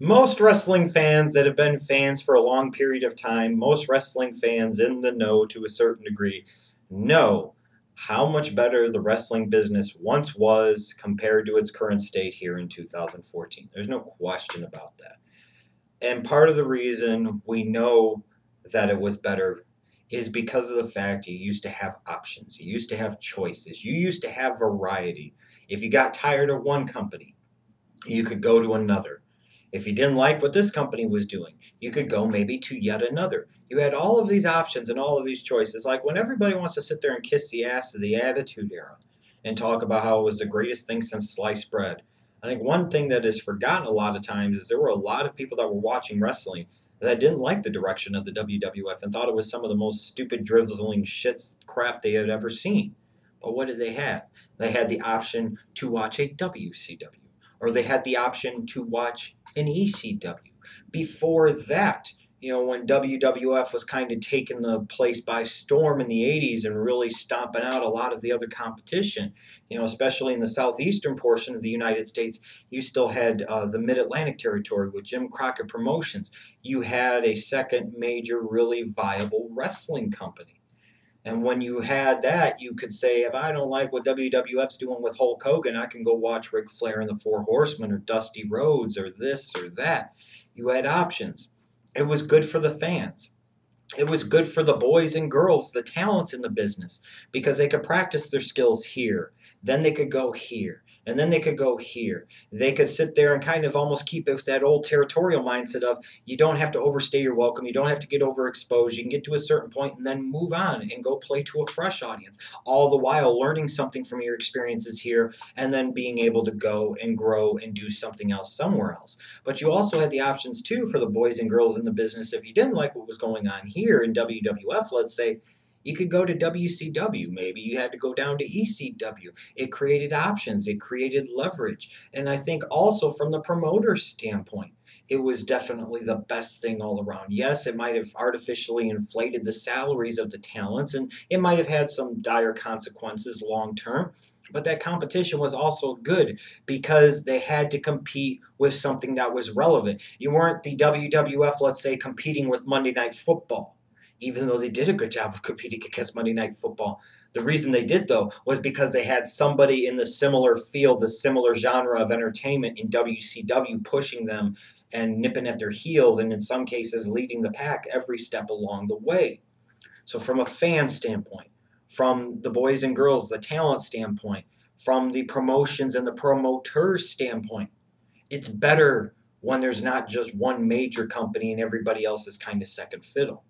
Most wrestling fans that have been fans for a long period of time, most wrestling fans in the know to a certain degree, know how much better the wrestling business once was compared to its current state here in 2014. There's no question about that. And part of the reason we know that it was better is because of the fact you used to have options, you used to have choices, you used to have variety. If you got tired of one company, you could go to another. If you didn't like what this company was doing, you could go maybe to yet another. You had all of these options and all of these choices. Like when everybody wants to sit there and kiss the ass of the Attitude Era and talk about how it was the greatest thing since sliced bread. I think one thing that is forgotten a lot of times is there were a lot of people that were watching wrestling that didn't like the direction of the WWF and thought it was some of the most stupid, drizzling shit crap they had ever seen. But what did they have? They had the option to watch a WCW, or they had the option to watch an ECW. Before that, when WWF was kind of taking the place by storm in the 80s and really stomping out a lot of the other competition, especially in the southeastern portion of the United States, you still had the Mid-Atlantic territory with Jim Crockett Promotions. You had a second major, really viable wrestling company. And when you had that, you could say, if I don't like what WWF's doing with Hulk Hogan, I can go watch Ric Flair and the Four Horsemen or Dusty Rhodes or this or that. You had options. It was good for the fans. It was good for the boys and girls, the talents in the business, because they could practice their skills here. Then they could go here. And then they could go here. They could sit there and kind of almost keep it with that old territorial mindset of you don't have to overstay your welcome. You don't have to get overexposed. You can get to a certain point and then move on and go play to a fresh audience. All the while learning something from your experiences here and then being able to go and grow and do something else somewhere else. But you also had the options too for the boys and girls in the business. If you didn't like what was going on here in WWF, let's say, you could go to WCW. Maybe you had to go down to ECW. It created options. It created leverage. And I think also from the promoter standpoint, it was definitely the best thing all around. Yes, it might have artificially inflated the salaries of the talents, and it might have had some dire consequences long term. But that competition was also good because they had to compete with something that was relevant. You weren't the WWF, let's say, competing with Monday Night Football, even though they did a good job of competing against Monday Night Football. The reason they did, though, was because they had somebody in the similar field, the similar genre of entertainment in WCW pushing them and nipping at their heels, and in some cases leading the pack every step along the way. So from a fan standpoint, from the boys and girls, the talent standpoint, from the promotions and the promoters standpoint, it's better when there's not just one major company and everybody else is kind of second fiddle.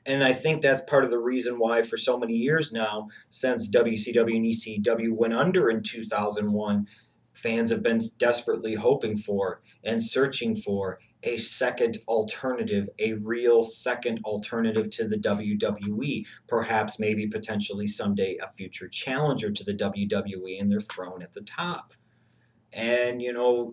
And I think that's part of the reason why for so many years now, since WCW and ECW went under in 2001, fans have been desperately hoping for and searching for a second alternative, a real second alternative to the WWE, perhaps maybe potentially someday a future challenger to the WWE and their throne at the top. And,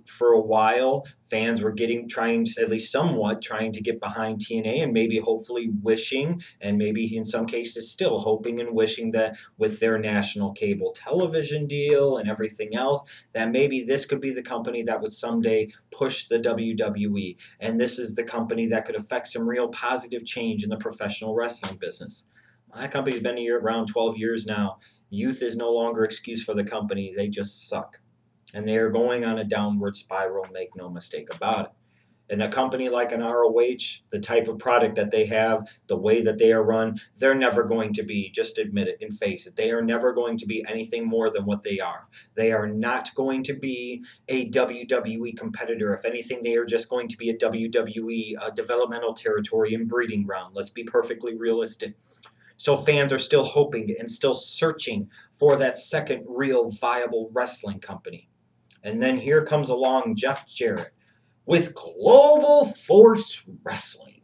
for a while, fans were trying to, at least somewhat, trying to get behind TNA and maybe hopefully wishing, and maybe in some cases still hoping and wishing that with their national cable television deal and everything else, that maybe this could be the company that would someday push the WWE. And this is the company that could affect some real positive change in the professional wrestling business. My company's been here around 12 years now. Youth is no longer excuse for the company. They just suck. And they are going on a downward spiral, make no mistake about it. And a company like an ROH, the type of product that they have, the way that they are run, they're never going to be, just admit it and face it, they are never going to be anything more than what they are. They are not going to be a WWE competitor. If anything, they are just going to be a WWE developmental territory and breeding ground. Let's be perfectly realistic. So fans are still hoping and still searching for that second real viable wrestling company. And then here comes along Jeff Jarrett with Global Force Wrestling.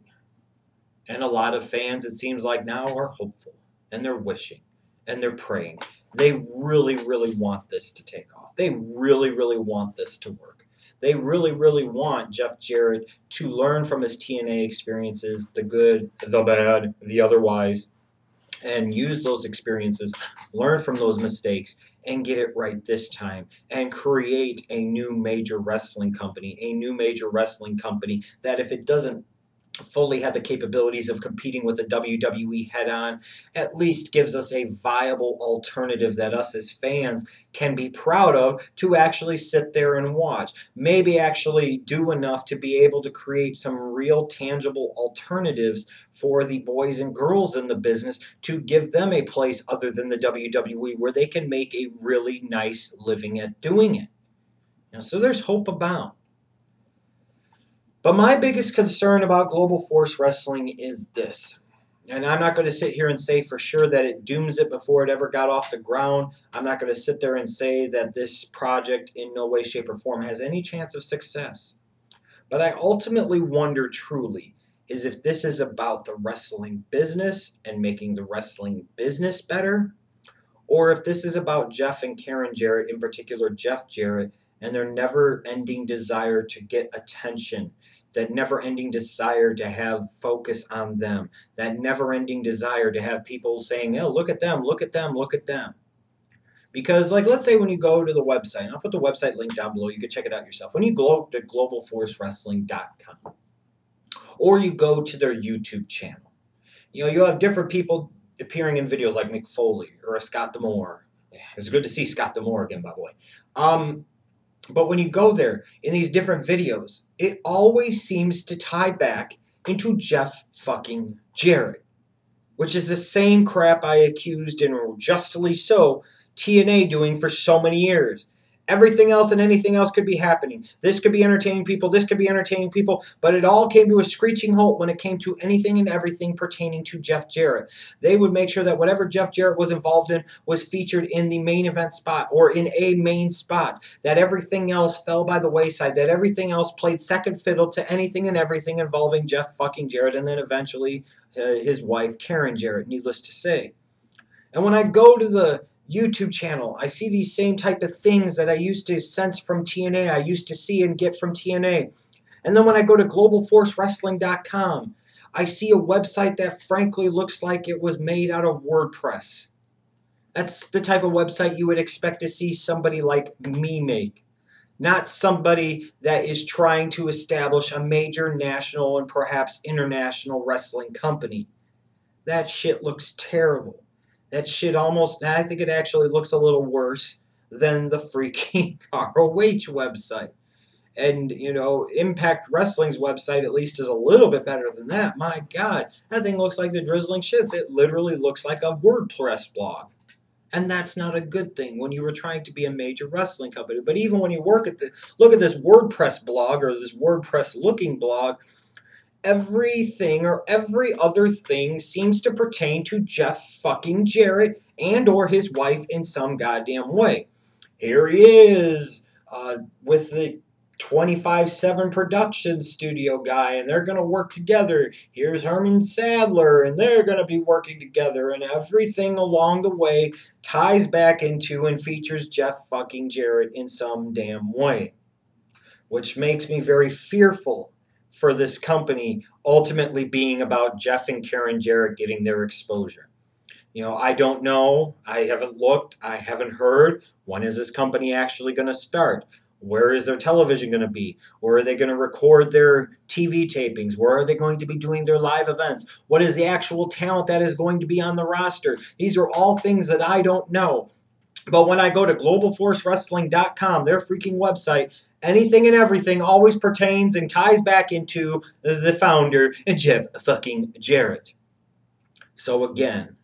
And a lot of fans, it seems like now, are hopeful. And they're wishing. And they're praying. They really, really want this to take off. They really, really want this to work. They really, really want Jeff Jarrett to learn from his TNA experiences, the good, the bad, the otherwise, and use those experiences, learn from those mistakes, and get it right this time, and create a new major wrestling company, that if it doesn't fully have the capabilities of competing with the WWE head on, at least gives us a viable alternative that us as fans can be proud of to actually sit there and watch. Maybe actually do enough to be able to create some real tangible alternatives for the boys and girls in the business to give them a place other than the WWE where they can make a really nice living at doing it. So there's hope abound. But my biggest concern about Global Force Wrestling is this. And I'm not going to sit here and say for sure that it dooms it before it ever got off the ground. I'm not going to sit there and say that this project in no way, shape, or form has any chance of success. But I ultimately wonder truly is if this is about the wrestling business and making the wrestling business better, or if this is about Jeff and Karen Jarrett, in particular Jeff Jarrett, and their never-ending desire to get attention, that never-ending desire to have focus on them, that never-ending desire to have people saying, oh, look at them, look at them, look at them. Because, like, let's say when you go to the website, and I'll put the website link down below, you can check it out yourself. When you go to globalforcewrestling.com, or you go to their YouTube channel, you'll have different people appearing in videos like Mick Foley or a Scott D'Amore. It's good to see Scott D'Amore again, by the way. But when you go there in these different videos, it always seems to tie back into Jeff fucking Jarrett, which is the same crap I accused, and justly so, TNA doing for so many years. Everything else and anything else could be happening. This could be entertaining people, this could be entertaining people, but it all came to a screeching halt when it came to anything and everything pertaining to Jeff Jarrett. They would make sure that whatever Jeff Jarrett was involved in was featured in the main event spot or in a main spot, that everything else fell by the wayside, that everything else played second fiddle to anything and everything involving Jeff fucking Jarrett, and then eventually his wife, Karen Jarrett, needless to say. And when I go to the YouTube channel, I see these same type of things that I used to sense from TNA, I used to see and get from TNA. And then when I go to globalforcewrestling.com, I see a website that frankly looks like it was made out of WordPress. That's the type of website you would expect to see somebody like me make. Not somebody that is trying to establish a major national and perhaps international wrestling company. That shit looks terrible. That shit I think it actually looks a little worse than the freaking ROH website. And, Impact Wrestling's website at least is a little bit better than that. My God, that thing looks like the drizzling shits. It literally looks like a WordPress blog. And that's not a good thing when you were trying to be a major wrestling company. But even when you look at this WordPress blog or this WordPress looking blog, everything or every other thing seems to pertain to Jeff fucking Jarrett and or his wife in some goddamn way. Here he is with the 25/7 production studio guy, and they're going to work together. Here's Herman Sadler, and they're going to be working together, and everything along the way ties back into and features Jeff fucking Jarrett in some damn way, which makes me very fearful for this company ultimately being about Jeff and Karen Jarrett getting their exposure. I don't know. I haven't looked. I haven't heard. When is this company actually going to start? Where is their television going to be? Where are they going to record their TV tapings? Where are they going to be doing their live events? What is the actual talent that is going to be on the roster? These are all things that I don't know. But when I go to globalforcewrestling.com, their freaking website, anything and everything always pertains and ties back into the founder, Jeff fucking Jarrett. So again,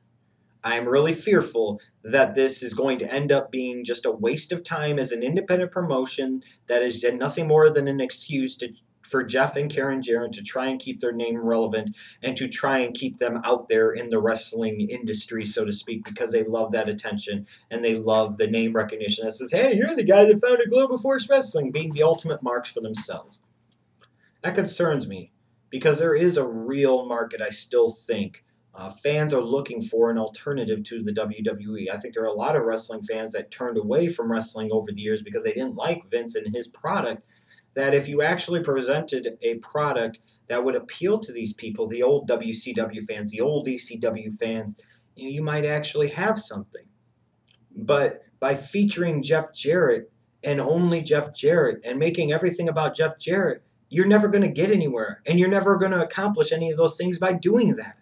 I'm really fearful that this is going to end up being just a waste of time as an independent promotion that is nothing more than an excuse for Jeff and Karen Jarrett to try and keep their name relevant and to try and keep them out there in the wrestling industry, so to speak, because they love that attention and they love the name recognition that says, hey, you're the guy that founded Global Force Wrestling, being the ultimate marks for themselves. That concerns me because there is a real market, I still think. Fans are looking for an alternative to the WWE. I think there are a lot of wrestling fans that turned away from wrestling over the years because they didn't like Vince and his product. That if you actually presented a product that would appeal to these people, the old WCW fans, the old ECW fans, you might actually have something. But by featuring Jeff Jarrett and only Jeff Jarrett and making everything about Jeff Jarrett, you're never going to get anywhere. And you're never going to accomplish any of those things by doing that.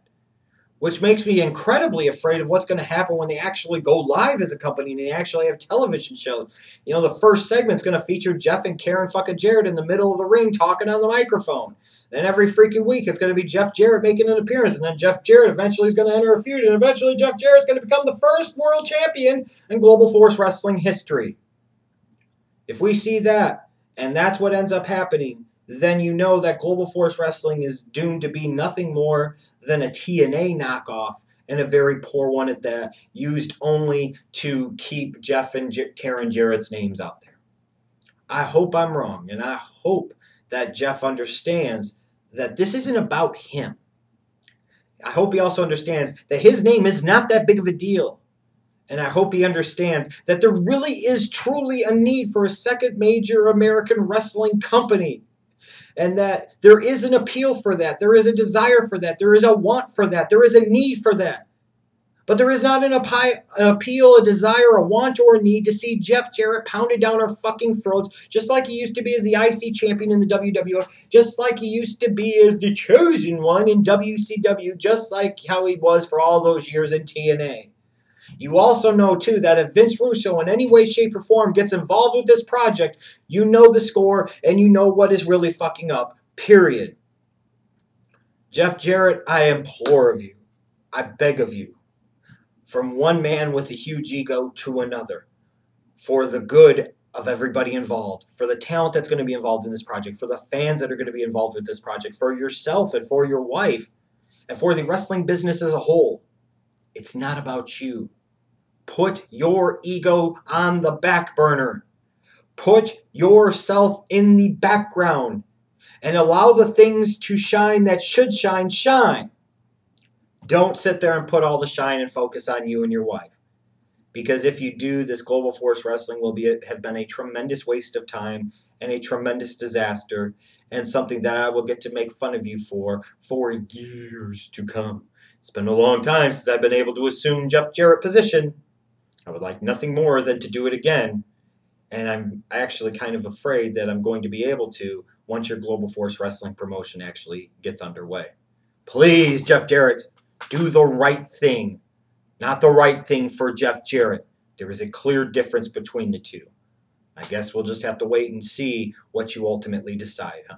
Which makes me incredibly afraid of what's going to happen when they actually go live as a company and they actually have television shows. The first segment's going to feature Jeff and Karen fucking Jarrett in the middle of the ring talking on the microphone. Then every freaking week it's going to be Jeff Jarrett making an appearance, and then Jeff Jarrett eventually is going to enter a feud, and eventually Jeff Jarrett's going to become the first world champion in Global Force Wrestling history. If we see that, and that's what ends up happening, then you know that Global Force Wrestling is doomed to be nothing more than a TNA knockoff, and a very poor one at that, used only to keep Jeff and Karen Jarrett's names out there. I hope I'm wrong, and I hope that Jeff understands that this isn't about him. I hope he also understands that his name is not that big of a deal. And I hope he understands that there really is truly a need for a second major American wrestling company. And that there is an appeal for that. There is a desire for that. There is a want for that. There is a need for that. But there is not an appeal, a desire, a want, or a need to see Jeff Jarrett pounded down our fucking throats, just like he used to be as the IC champion in the WWF, just like he used to be as the chosen one in WCW, just like how he was for all those years in TNA. You also know, too, that if Vince Russo in any way, shape, or form gets involved with this project, you know the score and you know what is really fucking up, period. Jeff Jarrett, I implore of you, I beg of you, from one man with a huge ego to another, for the good of everybody involved, for the talent that's going to be involved in this project, for the fans that are going to be involved with this project, for yourself and for your wife, and for the wrestling business as a whole. It's not about you. Put your ego on the back burner. Put yourself in the background and allow the things to shine that should shine, shine. Don't sit there and put all the shine and focus on you and your wife. Because if you do, this Global Force Wrestling will have been a tremendous waste of time and a tremendous disaster, and something that I will get to make fun of you for years to come. It's been a long time since I've been able to assume Jeff Jarrett position. I would like nothing more than to do it again, and I'm actually kind of afraid that I'm going to be able to once your Global Force Wrestling promotion actually gets underway. Please, Jeff Jarrett, do the right thing. Not the right thing for Jeff Jarrett. There is a clear difference between the two. I guess we'll just have to wait and see what you ultimately decide, huh?